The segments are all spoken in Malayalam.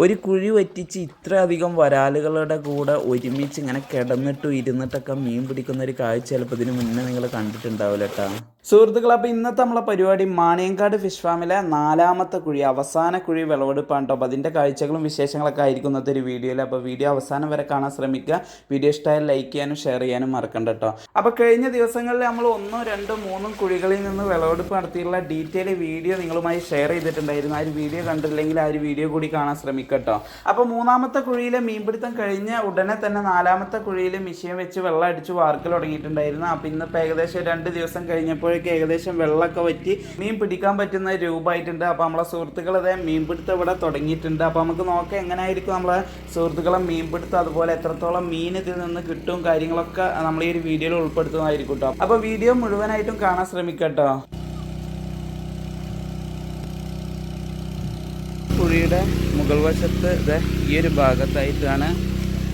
ഒരു കുഴി വറ്റിച്ച് ഇത്രയധികം വരാലുകളുടെ കൂടെ ഒരുമിച്ച് ഇങ്ങനെ കിടന്നിട്ടും ഇരുന്നിട്ടൊക്കെ മീൻ പിടിക്കുന്ന ഒരു കാഴ്ച ചിലപ്പോൾ ഇതിന് മുന്നേ നിങ്ങൾ കണ്ടിട്ടുണ്ടാവില്ല കേട്ടോ സുഹൃത്തുക്കൾ. അപ്പോൾ ഇന്നത്തെ നമ്മളെ പരിപാടി മാണിയങ്കാട് ഫിഷ് ഫാമിലെ 4ാമത്തെ കുഴി, അവസാന കുഴി വിളവെടുപ്പാണ് കേട്ടോ. അപ്പോൾ അതിൻ്റെ കാഴ്ചകളും വിശേഷങ്ങളൊക്കെ ആയിരിക്കും ഇന്നത്തെ ഒരു വീഡിയോയിൽ. അപ്പോൾ വീഡിയോ അവസാനം വരെ കാണാൻ ശ്രമിക്കുക. വീഡിയോ ഇഷ്ടമായാൽ ലൈക്ക് ചെയ്യാനും ഷെയർ ചെയ്യാനും മറക്കണ്ട കേട്ടോ. അപ്പോൾ കഴിഞ്ഞ ദിവസങ്ങളിൽ നമ്മൾ 1, 2, 3 കുഴികളിൽ നിന്ന് വിളവെടുപ്പ് നടത്തിയുള്ള ഡീറ്റെയിൽ വീഡിയോ നിങ്ങളുമായി ഷെയർ ചെയ്തിട്ടുണ്ടായിരുന്നു. ആ ഒരു വീഡിയോ കണ്ടില്ലെങ്കിൽ ആ ഒരു വീഡിയോ കൂടി കാണാൻ ശ്രമിക്കട്ടോ. അപ്പോൾ 3ാമത്തെ കുഴിയിലെ മീൻപിടുത്തം കഴിഞ്ഞ ഉടനെ തന്നെ 4ാമത്തെ കുഴിയിൽ മിഷ്യൻ വെച്ച് വെള്ളം അടിച്ച് വാർക്കൽ തുടങ്ങിയിട്ടുണ്ടായിരുന്നു. അപ്പോൾ ഇന്നിപ്പോൾ ഏകദേശം 2 ദിവസം കഴിഞ്ഞപ്പോൾ ഏകദേശം വെള്ളമൊക്കെ വറ്റി മീൻ പിടിക്കാൻ പറ്റുന്ന രൂപമായിട്ടുണ്ട്. അപ്പോൾ നമ്മളെ സുഹൃത്തുക്കൾ അതേ മീൻപിടുത്തം ഇവിടെ തുടങ്ങിയിട്ടുണ്ട്. അപ്പോൾ നമുക്ക് നോക്കാം എങ്ങനെയായിരിക്കും നമ്മളെ സുഹൃത്തുക്കളെ മീൻപിടുത്തം, അതുപോലെ എത്രത്തോളം മീൻ ഇതിൽ നിന്ന് കിട്ടും, കാര്യങ്ങളൊക്കെ നമ്മൾ ഈ ഒരു വീഡിയോയിൽ ഉൾപ്പെടുത്തുന്നതായിരിക്കും കേട്ടോ. അപ്പോൾ വീഡിയോ മുഴുവനായിട്ടും കാണാൻ ശ്രമിക്കട്ടോ. കുഴിയുടെ മുകൾ വശത്ത് ഈ ഒരു ഭാഗത്തായിട്ടാണ്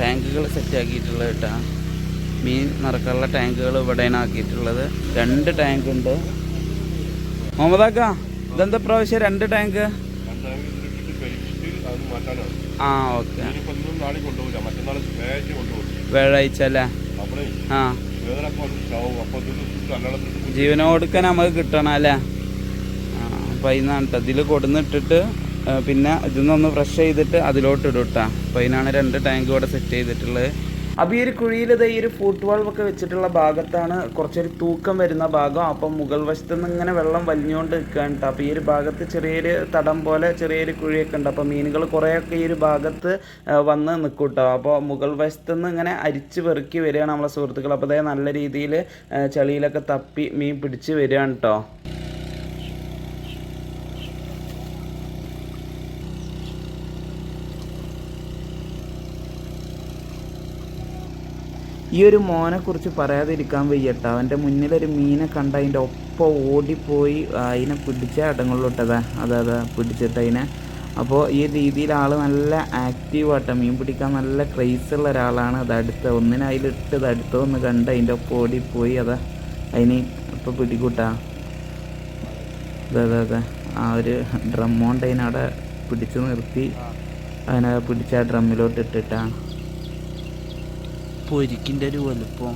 ടാങ്കുകൾ സെറ്റാക്കിയിട്ടുള്ളത് കേട്ടോ. മീൻ നിറക്കാനുള്ള ടാങ്കുകൾ ഇവിടെയാണ് ആക്കിയിട്ടുള്ളത്. 2 ടാങ്ക് ഉണ്ട്. മുഹമ്മദാക്ക, ഇതെന്താ പ്രാവശ്യം 2 ടാങ്ക്? ആ ഓക്കെ, വ്യാഴാഴ്ച അല്ലേ? ആ, ജീവനോടുക്കാൻ നമുക്ക് കിട്ടണം അല്ലേ? ആ, അപ്പോൾ അതിനാണ് കേട്ടോ ഇതിൽ കൊടുന്നിട്ടിട്ട് പിന്നെ ഇതിന്നൊന്ന് ഫ്രഷ് ചെയ്തിട്ട് അതിലോട്ട് ഇടും കേട്ടോ. അപ്പോൾ അതിനാണ് 2 ടാങ്ക് ഇവിടെ സെറ്റ് ചെയ്തിട്ടുള്ളത്. അപ്പോൾ ഈ ഒരു കുഴിയിൽ ഈ ഒരു ഫുട് വാൾവൊക്കെ വെച്ചിട്ടുള്ള ഭാഗത്താണ് കുറച്ചൊരു തൂക്കം വരുന്ന ഭാഗം. അപ്പം മുകൾ വശത്ത് നിന്ന് ഇങ്ങനെ വെള്ളം വലിഞ്ഞുകൊണ്ട് നിൽക്കുകയാണ് കേട്ടോ. അപ്പോൾ ഈ ഒരു ഭാഗത്ത് ചെറിയൊരു തടം പോലെ ചെറിയൊരു കുഴിയൊക്കെ ഉണ്ട്. അപ്പോൾ മീനുകൾ കുറേയൊക്കെ ഈ ഒരു ഭാഗത്ത് വന്ന് നിൽക്കും കേട്ടോ. അപ്പോൾ മുകൾ വശത്ത് നിന്ന് ഇങ്ങനെ അരിച്ച് പെറുക്കി വരികയാണ് നമ്മളെ സുഹൃത്തുക്കൾ. അപ്പോൾ അതേ നല്ല രീതിയിൽ ചളിയിലൊക്കെ തപ്പി മീൻ പിടിച്ച് വരികയാണ് കേട്ടോ. ഈ ഒരു മോനെക്കുറിച്ച് പറയാതിരിക്കാൻ വയ്യട്ടോ. അവൻ്റെ മുന്നിലൊരു മീനെ കണ്ട അതിൻ്റെ ഒപ്പം ഓടിപ്പോയി അതിനെ പിടിച്ച അടങ്ങളിലോട്ടതാ അതാ പിടിച്ചിട്ട് അതിനെ. അപ്പോൾ ഈ രീതിയിൽ ആൾ നല്ല ആക്റ്റീവാട്ടോ, മീൻ പിടിക്കാൻ നല്ല ക്രേസുള്ള ഒരാളാണ്. അത് ഒന്നിനെ അതിലിട്ട് അടുത്തൊന്ന് കണ്ട് അതിൻ്റെ ഒപ്പം ഓടിപ്പോയി അതിന് ഇപ്പോൾ പിടികൂട്ടാ. അതെ ആ ഒരു ഡ്രമ്മോണ്ട് അതിനവിടെ പിടിച്ച് നിർത്തി അതിനെ പിടിച്ച ആ ഡ്രമ്മിലോട്ട് ഇട്ടിട്ടാ. പൊരിക്കിൻ്റെ ഒരു വലുപ്പം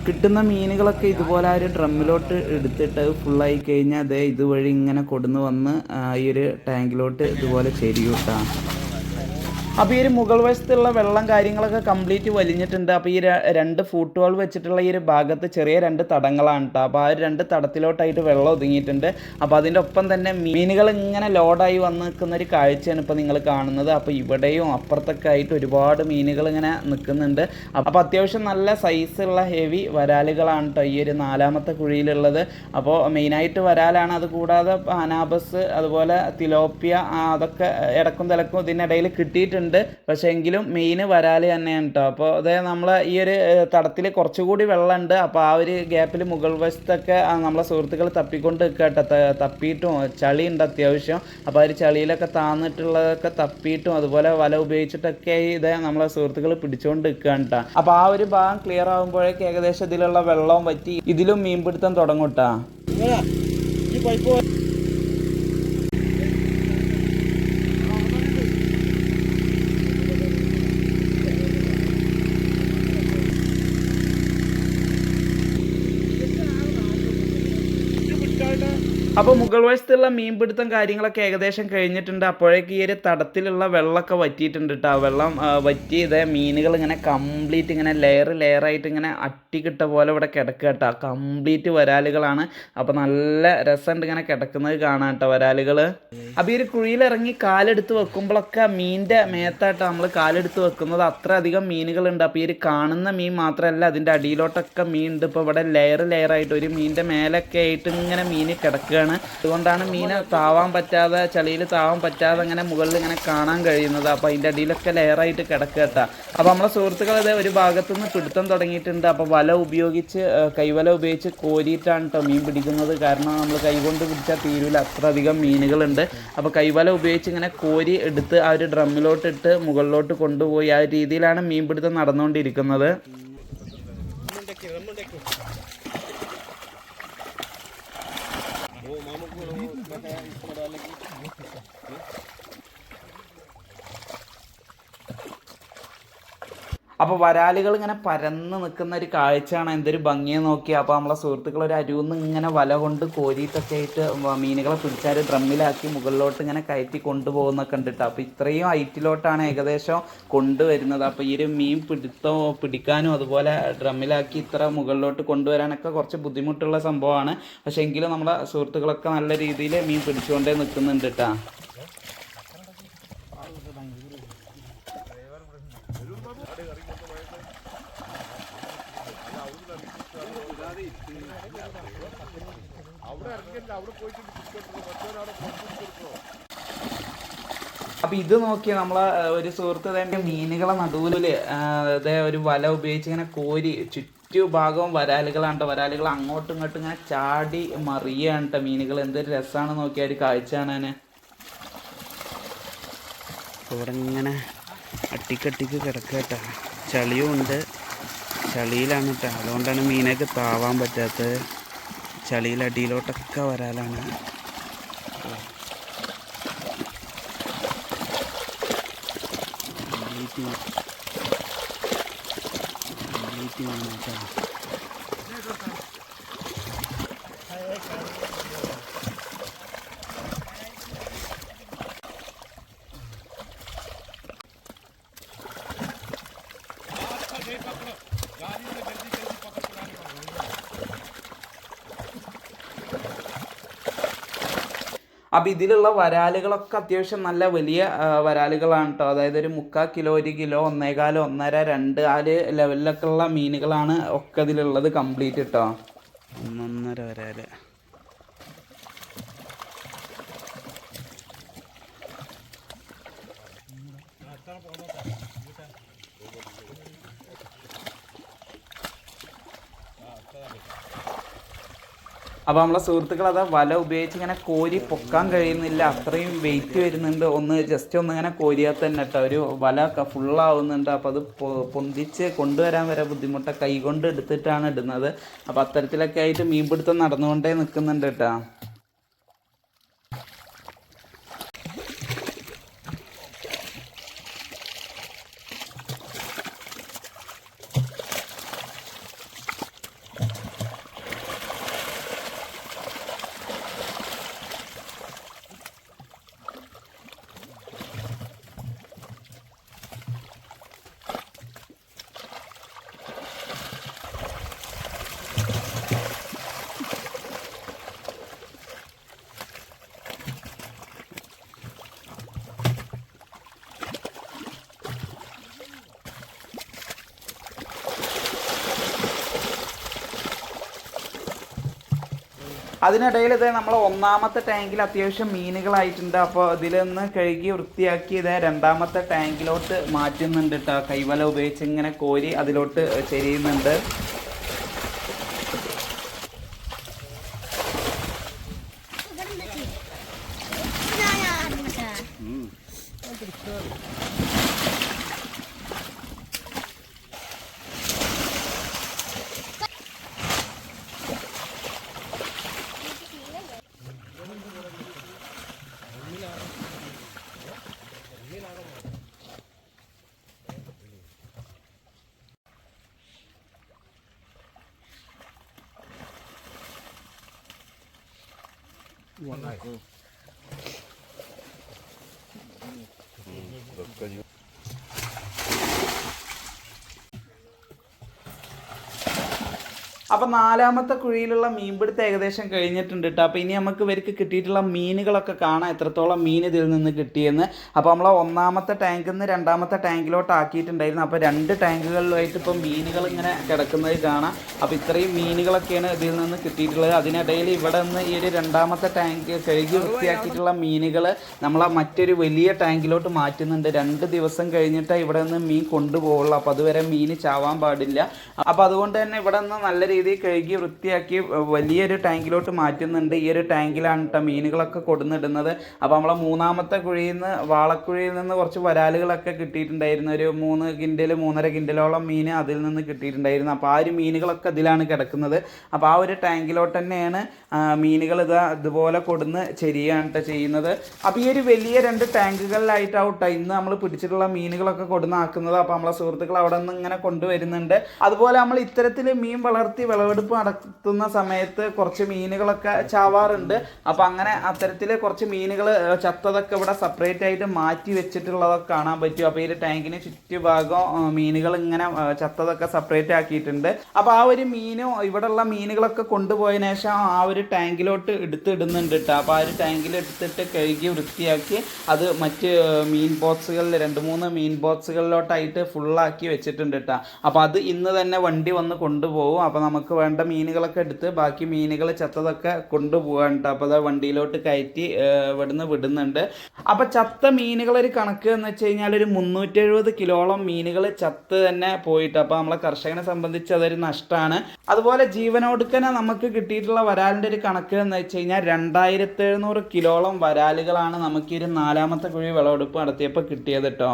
കിട്ടുന്ന മീനുകളൊക്കെ ഇതുപോലെ ആ ഒരു ഡ്രമ്മിലോട്ട് എടുത്തിട്ട് ഫുള്ളായി കഴിഞ്ഞാൽ അതേ ഇതുവഴി ഇങ്ങനെ കൊടുന്ന് വന്ന് ഈ ഒരു ടാങ്കിലോട്ട് ഇതുപോലെ ചെരിയൂട്ടാ. അപ്പോൾ ഈ ഒരു മുകൾ വശത്തുള്ള വെള്ളം കാര്യങ്ങളൊക്കെ കംപ്ലീറ്റ് വലിഞ്ഞിട്ടുണ്ട്. അപ്പോൾ ഈ 2 ഫുട് വാൾ വെച്ചിട്ടുള്ള ഈ ഒരു ഭാഗത്ത് ചെറിയ 2 തടങ്ങളാണ് കേട്ടോ. അപ്പോൾ ആ ഒരു 2 തടത്തിലോട്ടായിട്ട് വെള്ളം ഒതുങ്ങിയിട്ടുണ്ട്. അപ്പോൾ അതിൻ്റെ ഒപ്പം തന്നെ മീനുകൾ ഇങ്ങനെ ലോഡായി വന്ന് നിൽക്കുന്ന ഒരു കാഴ്ചയാണ് ഇപ്പോൾ നിങ്ങൾ കാണുന്നത്. അപ്പോൾ ഇവിടെയും അപ്പുറത്തൊക്കെ ആയിട്ട് ഒരുപാട് മീനുകൾ ഇങ്ങനെ നിൽക്കുന്നുണ്ട്. അപ്പോൾ അത്യാവശ്യം നല്ല സൈസുള്ള ഹെവി വരാലുകളാണ് കേട്ടോ ഈ ഒരു 4ാമത്തെ കുഴിയിലുള്ളത്. അപ്പോൾ മെയിനായിട്ട് വരാലാണ്. അതുകൂടാതെ അനാബസ്, അതുപോലെ തിലോപ്പിയ, അതൊക്കെ ഇടക്കും തലക്കും ഇതിനിടയിൽ കിട്ടിയിട്ടുണ്ട്. പക്ഷേ എങ്കിലും മെയിൻ വരാൽ തന്നെയാണ് കേട്ടോ. അപ്പോൾ അതേ നമ്മളെ ഈ ഒരു തടത്തിൽ കുറച്ചുകൂടി വെള്ളമുണ്ട്. അപ്പോൾ ആ ഒരു ഗ്യാപ്പിൽ മുകൾ വശത്തൊക്കെ നമ്മളെ സുഹൃത്തുക്കൾ തപ്പിക്കൊണ്ട് നിൽക്കുക കേട്ടോ. തപ്പിയിട്ടും ചളിയുണ്ട് അത്യാവശ്യം. അപ്പോൾ ആ ഒരു ചളിയിലൊക്കെ താന്നിട്ടുള്ളതൊക്കെ തപ്പിയിട്ടും അതുപോലെ വല ഉപയോഗിച്ചിട്ടൊക്കെ ഇതേ നമ്മളെ സുഹൃത്തുക്കൾ പിടിച്ചുകൊണ്ട് നിൽക്കുകയാണ് കേട്ടോ. അപ്പോൾ ആ ഒരു ഭാഗം ക്ലിയർ ആകുമ്പോഴേക്ക് ഏകദേശം ഇതിലുള്ള വെള്ളവും വറ്റി ഇതിലും മീൻപിടുത്തം തുടങ്ങും കേട്ടോ. അപ്പോൾ മുകൾ വശത്തുള്ള മീൻപിടുത്തം കാര്യങ്ങളൊക്കെ ഏകദേശം കഴിഞ്ഞിട്ടുണ്ട്. അപ്പോഴേക്ക് ഈ ഒരു തടത്തിലുള്ള വെള്ളമൊക്കെ വറ്റിയിട്ടുണ്ട് കേട്ടോ. വെള്ളം വറ്റി ഇതേ മീനുകൾ ഇങ്ങനെ കംപ്ലീറ്റ് ഇങ്ങനെ ലെയറായിട്ട് ഇങ്ങനെ അട്ടിക്കിട്ട പോലെ ഇവിടെ കിടക്കുക കേട്ടോ. കംപ്ലീറ്റ് വരാലുകളാണ്. അപ്പോൾ നല്ല രസമുണ്ട് ഇങ്ങനെ കിടക്കുന്നത് കാണാൻ കേട്ടോ വരാലുകൾ. അപ്പോൾ ഈ ഒരു കുഴിയിലിറങ്ങി കാലെടുത്ത് വെക്കുമ്പോഴൊക്കെ മീനിൻ്റെ മേത്തായിട്ട് നമ്മൾ കാലെടുത്ത് വെക്കുന്നത് അത്ര അധികം മീനുകളുണ്ട്. അപ്പോൾ ഈ ഒരു കാണുന്ന മീൻ മാത്രമല്ല അതിൻ്റെ അടിയിലോട്ടൊക്കെ മീൻ ഉണ്ട്. ഇപ്പോൾ ഇവിടെ ലെയറായിട്ട് ഒരു മീനിൻ്റെ മേലൊക്കെ ആയിട്ട് ഇങ്ങനെ മീൻ കിടക്കുകയാണ്. അതുകൊണ്ടാണ് മീനെ താവാൻ പറ്റാതെ, ചളിയിൽ താവാൻ പറ്റാതെ അങ്ങനെ മുകളിൽ ഇങ്ങനെ കാണാൻ കഴിയുന്നത്. അപ്പോൾ അതിൻ്റെ അടിയിലൊക്കെ ലെയറായിട്ട് കിടക്കുക കേട്ടോ. അപ്പോൾ നമ്മളെ സുഹൃത്തുക്കൾ അതേ ഒരു ഭാഗത്തുനിന്ന് പിടുത്തം തുടങ്ങിയിട്ടുണ്ട്. അപ്പോൾ വല ഉപയോഗിച്ച് കൈവല ഉപയോഗിച്ച് കോരിയിട്ടാണ് കേട്ടോ മീൻ പിടിക്കുന്നത്. കാരണം നമ്മൾ കൈകൊണ്ട് പിടിച്ചാൽ തീരൂല, അത്ര അധികം മീനുകളുണ്ട്. അപ്പോൾ കൈവല ഉപയോഗിച്ച് ഇങ്ങനെ കോരി എടുത്ത് ആ ഒരു ഡ്രമ്മിലോട്ടിട്ട് മുകളിലോട്ട് കൊണ്ടുപോയി ആ രീതിയിലാണ് മീൻ പിടുത്തം നടന്നുകൊണ്ടിരിക്കുന്നത്. അപ്പോൾ വരാലുകൾ ഇങ്ങനെ പരന്ന് നിൽക്കുന്ന ഒരു കാഴ്ചയാണ്, എന്തൊരു ഭംഗിയെ നോക്കി. അപ്പോൾ നമ്മളെ സുഹൃത്തുക്കൾ ഒരു അരുവിന്ന് ഇങ്ങനെ വല കൊണ്ട് കോരിയിട്ടൊക്കെ ആയിട്ട് മീനുകളെ പിടിച്ചാൽ ഡ്രമ്മിലാക്കി മുകളിലോട്ട് ഇങ്ങനെ കയറ്റി കൊണ്ടുപോകുന്നൊക്കെ ഉണ്ടിട്ട്. അപ്പോൾ ഇത്രയും ഹൈറ്റിലോട്ടാണ് ഏകദേശം കൊണ്ടുവരുന്നത്. അപ്പോൾ ഈ ഒരു മീൻ പിടിക്കാനും അതുപോലെ ഡ്രമ്മിലാക്കി ഇത്ര മുകളിലോട്ട് കൊണ്ടുവരാനൊക്കെ കുറച്ച് ബുദ്ധിമുട്ടുള്ള സംഭവമാണ്. പക്ഷേ എങ്കിലും നമ്മളെ സുഹൃത്തുക്കളൊക്കെ നല്ല രീതിയിൽ മീൻ പിടിച്ചുകൊണ്ടേ നിൽക്കുന്നുണ്ട് കേട്ടോ. അപ്പം ഇത് നോക്കി നമ്മളെ ഒരു സുഹൃത്ത് തന്നെ മീനുകളെ നടുവിൽ അതേ ഒരു വല ഉപയോഗിച്ച് ഇങ്ങനെ കോരി ചുറ്റുഭാഗവും വരാലുകളാണ്. വരാലുകൾ അങ്ങോട്ടും ഇങ്ങോട്ടും ഇങ്ങനെ ചാടി മറിയാണ് കേട്ടോ മീനുകൾ. എന്തൊരു രസമാണ് നോക്കിയാൽ ഒരു കാഴ്ച കാണാൻ. ഇവിടെ ഇങ്ങനെ അട്ടിക്കട്ടിക്ക് കിടക്കുക കേട്ടോ. ചളിയും ഉണ്ട്, ചളിയിലാണ് കേട്ടോ. അതുകൊണ്ടാണ് മീനൊക്കെ താവാൻ പറ്റാത്തത്. ചളിയിൽ അടിയിലോട്ടൊക്കെ വരാലാണ്. അപ്പോൾ ഇതിലുള്ള വരാലുകളൊക്കെ അത്യാവശ്യം നല്ല വലിയ വരാലുകളാണ് കേട്ടോ. അതായത് ഒരു 3/4 കിലോ, 1 കിലോ, 1.25, 1.5, 2 ലെവലിലൊക്കെ ഉള്ള മീനുകളാണ് ഒക്കെ ഇതിലുള്ളത് കംപ്ലീറ്റ് കേട്ടോ. 1.5 വരാല്. അപ്പോൾ നമ്മളെ സുഹൃത്തുക്കൾ അതാ വല ഉപയോഗിച്ച് ഇങ്ങനെ കോരി പൊക്കാൻ കഴിയുന്നില്ല, അത്രയും വെയിറ്റ് വരുന്നുണ്ട്. ജസ്റ്റ് ഒന്ന് ഇങ്ങനെ കോരിയാൽ തന്നെ കേട്ടോ ഒരു വല ഫുള്ളാവുന്നുണ്ട്. അപ്പോൾ അത് പൊന്തിച്ച് കൊണ്ടുവരാൻ വരെ ബുദ്ധിമുട്ട്, കൈ കൊണ്ട് എടുത്തിട്ടാണ് ഇടുന്നത്. അപ്പോൾ അത്തരത്തിലൊക്കെ ആയിട്ട് മീൻപിടുത്തം നടന്നുകൊണ്ടേ നിൽക്കുന്നുണ്ട് കേട്ടോ. അതിനിടയിൽ ഇതേ നമ്മൾ ഒന്നാമത്തെ ടാങ്കിൽ അത്യാവശ്യം മീനുകളായിട്ടുണ്ട്. അപ്പോൾ ഇതിലൊന്ന് കഴുകി വൃത്തിയാക്കി ഇതേ രണ്ടാമത്തെ ടാങ്കിലോട്ട് മാറ്റുന്നുണ്ട് കേട്ടോ. കൈവല ഉപയോഗിച്ച് ഇങ്ങനെ കോരി അതിലോട്ട് ചെരിയുന്നുണ്ട്. അപ്പോൾ നാലാമത്തെ കുഴിയിലുള്ള മീൻപിടുത്തം ഏകദേശം കഴിഞ്ഞിട്ടുണ്ട് കേട്ടോ. അപ്പോൾ ഇനി നമുക്ക് ഇവർക്ക് കിട്ടിയിട്ടുള്ള മീനുകളൊക്കെ കാണാം, എത്രത്തോളം മീൻ ഇതിൽ നിന്ന് കിട്ടിയെന്ന്. അപ്പോൾ നമ്മൾ ഒന്നാമത്തെ ടാങ്കിൽ നിന്ന് രണ്ടാമത്തെ ടാങ്കിലോട്ട് ആക്കിയിട്ടുണ്ടായിരുന്നു. അപ്പോൾ 2 ടാങ്കുകളിലായിട്ട് ഇപ്പോൾ മീനുകൾ ഇങ്ങനെ കിടക്കുന്നത് കാണാം. അപ്പോൾ ഇത്രയും മീനുകളൊക്കെയാണ് ഇതിൽ നിന്ന് കിട്ടിയിട്ടുള്ളത്. അതിനിടയിൽ ഇവിടെ നിന്ന് ഈ ഒരു രണ്ടാമത്തെ ടാങ്ക് കഴുകി വൃത്തിയാക്കിയിട്ടുള്ള മീനുകൾ നമ്മളെ മറ്റൊരു വലിയ ടാങ്കിലോട്ട് മാറ്റുന്നുണ്ട്. 2 ദിവസം കഴിഞ്ഞിട്ട് ഇവിടെ നിന്ന് മീൻ കൊണ്ടുപോകുള്ളൂ. അപ്പോൾ അതുവരെ മീൻ ചാവാൻ പാടില്ല. അപ്പോൾ അതുകൊണ്ട് തന്നെ ഇവിടെ നിന്ന് നല്ല രീതിയിൽ കഴുകി വൃത്തിയാക്കി വലിയൊരു ടാങ്കിലോട്ട് മാറ്റുന്നുണ്ട്. ഈ ഒരു ടാങ്കിലാണ് കേട്ടോ മീനുകളൊക്കെ കൊടുന്നിടുന്നത്. അപ്പോൾ നമ്മളെ മൂന്നാമത്തെ കുഴിയിൽ നിന്ന് വാളക്കുഴിയിൽ നിന്ന് കുറച്ച് വരാലുകളൊക്കെ കിട്ടിയിട്ടുണ്ടായിരുന്നു. ഒരു 3 കിൻഡൽ 3.5 കിൻഡലോളം മീൻ അതിൽ നിന്ന് കിട്ടിയിട്ടുണ്ടായിരുന്നു. അപ്പോൾ ആ ഒരു മീനുകളൊക്കെ ഇതിലാണ് കിടക്കുന്നത്. അപ്പോൾ ആ ഒരു ടാങ്കിലോട്ട് തന്നെയാണ് മീനുകൾ ഇതുപോലെ കൊടുന്ന് ചെരിയാണ് കേട്ടോ ചെയ്യുന്നത്. അപ്പോൾ ഈ ഒരു വലിയ 2 ടാങ്കുകളിലായിട്ടാവും കേട്ടോ ഇന്ന് നമ്മൾ പിടിച്ചിട്ടുള്ള മീനുകളൊക്കെ കൊടുന്നാക്കുന്നത്. അപ്പോൾ നമ്മളെ സുഹൃത്തുക്കൾ അവിടെ നിന്ന് ഇങ്ങനെ കൊണ്ടുവരുന്നുണ്ട്. അതുപോലെ നമ്മൾ ഇത്തരത്തിൽ മീൻ വളർത്തി വിളവെടുപ്പ് നടത്തുന്ന സമയത്ത് കുറച്ച് മീനുകളൊക്കെ ചാവാറുണ്ട്. അപ്പോൾ അങ്ങനെ അത്തരത്തിൽ കുറച്ച് മീനുകൾ ചത്തതൊക്കെ ഇവിടെ സെപ്പറേറ്റ് ആയിട്ട് മാറ്റി വെച്ചിട്ടുള്ളതൊക്കെ കാണാൻ പറ്റും. അപ്പോൾ ഈ ഒരു ടാങ്കിന് ചുറ്റുഭാഗം മീനുകൾ ഇങ്ങനെ ചത്തതൊക്കെ സെപ്പറേറ്റ് ആക്കിയിട്ടുണ്ട്. അപ്പോൾ ആ ഒരു മീനും ഇവിടെയുള്ള മീനുകളൊക്കെ കൊണ്ടുപോയതിനു ശേഷം ആ ഒരു ടാങ്കിലോട്ട് എടുത്തിടുന്നുണ്ട് കേട്ടോ. അപ്പോൾ ആ ഒരു ടാങ്കിൽ എടുത്തിട്ട് കഴുകി വൃത്തിയാക്കി അത് മറ്റ് മീൻ ബോക്സുകളിൽ 2-3 മീൻ ബോക്സുകളിലോട്ടായിട്ട് ഫുള്ളാക്കി വെച്ചിട്ടുണ്ട് കേട്ടോ. അപ്പോൾ അത് ഇന്ന് തന്നെ വണ്ടി വന്ന് കൊണ്ടുപോകും. അപ്പോൾ നമുക്ക് വേണ്ട മീനുകളൊക്കെ എടുത്ത് ബാക്കി മീനുകൾ ചത്തതൊക്കെ കൊണ്ടുപോകാൻ കേട്ടോ. അപ്പോൾ അത് വണ്ടിയിലോട്ട് കയറ്റി ഇവിടുന്ന് വിടുന്നുണ്ട്. അപ്പോൾ ചത്ത മീനുകളൊരു കണക്ക് എന്ന് വെച്ച് കഴിഞ്ഞാൽ ഒരു 370 കിലോളം മീനുകൾ ചത്ത് തന്നെ പോയിട്ട്. അപ്പോൾ നമ്മളെ കർഷകനെ സംബന്ധിച്ച് അതൊരു നഷ്ടമാണ്. അതുപോലെ ജീവനൊടുക്കനെ നമുക്ക് കിട്ടിയിട്ടുള്ള വരാലിൻ്റെ ഒരു കണക്ക് എന്ന് വെച്ച് കഴിഞ്ഞാൽ 2700 കിലോളം വരാലുകളാണ് നമുക്ക് ഈ ഒരു 4ാമത്തെ കുഴി വിളവെടുപ്പ് നടത്തിയപ്പോൾ കിട്ടിയത് കേട്ടോ.